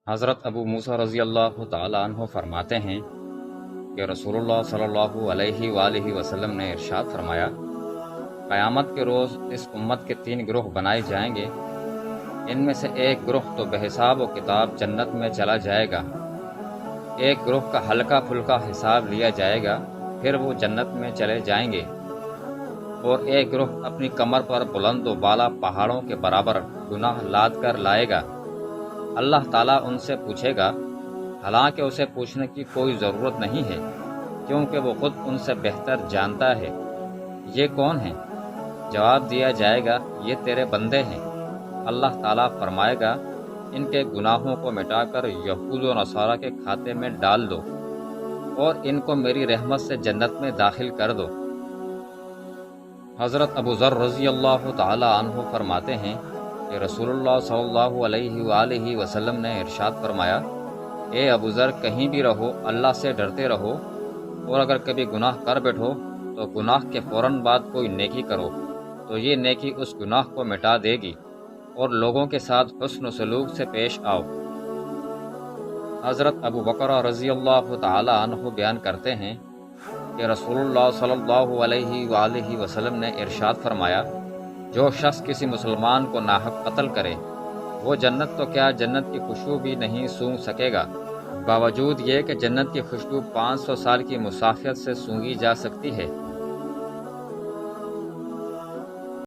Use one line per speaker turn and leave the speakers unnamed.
حضرت ابو موسیٰ رضی اللہ تعالیٰ عنہ فرماتے ہیں کہ رسول اللہ صلی اللہ علیہ وآلہ وسلم نے ارشاد فرمایا، قیامت کے روز اس امت کے 3 گروہ بنائے جائیں گے۔ ان میں سے ایک گروہ تو بے حساب و کتاب جنت میں چلا جائے گا، ایک گروہ کا ہلکا پھلکا حساب لیا جائے گا، پھر وہ جنت میں چلے جائیں گے، اور ایک گروہ اپنی کمر پر بلند و بالا پہاڑوں کے برابر گناہ لاد کر لائے گا۔ اللہ تعالیٰ ان سے پوچھے گا، حالانکہ اسے پوچھنے کی کوئی ضرورت نہیں ہے، کیونکہ وہ خود ان سے بہتر جانتا ہے، یہ کون ہیں؟ جواب دیا جائے گا، یہ تیرے بندے ہیں۔ اللہ تعالیٰ فرمائے گا، ان کے گناہوں کو مٹا کر یہود و نصارہ کے کھاتے میں ڈال دو، اور ان کو میری رحمت سے جنت میں داخل کر دو۔ حضرت ابو ذر رضی اللہ تعالیٰ عنہ فرماتے ہیں کہ رسول اللہ صلی اللہ علیہ وآلہ وسلم نے ارشاد فرمایا، اے ابو ذر، کہیں بھی رہو اللہ سے ڈرتے رہو، اور اگر کبھی گناہ کر بیٹھو تو گناہ کے فوراً بعد کوئی نیکی کرو، تو یہ نیکی اس گناہ کو مٹا دے گی، اور لوگوں کے ساتھ حسن و سلوک سے پیش آؤ۔ حضرت ابو بکر رضی اللہ تعالی عنہ بیان کرتے ہیں کہ رسول اللہ صلی اللہ علیہ وآلہ وسلم نے ارشاد فرمایا، جو شخص کسی مسلمان کو ناحق قتل کرے، وہ جنت تو کیا جنت کی خوشبو بھی نہیں سونگھ سکے گا، باوجود یہ کہ جنت کی خوشبو 500 سال کی مسافت سے سونگھی جا سکتی ہے۔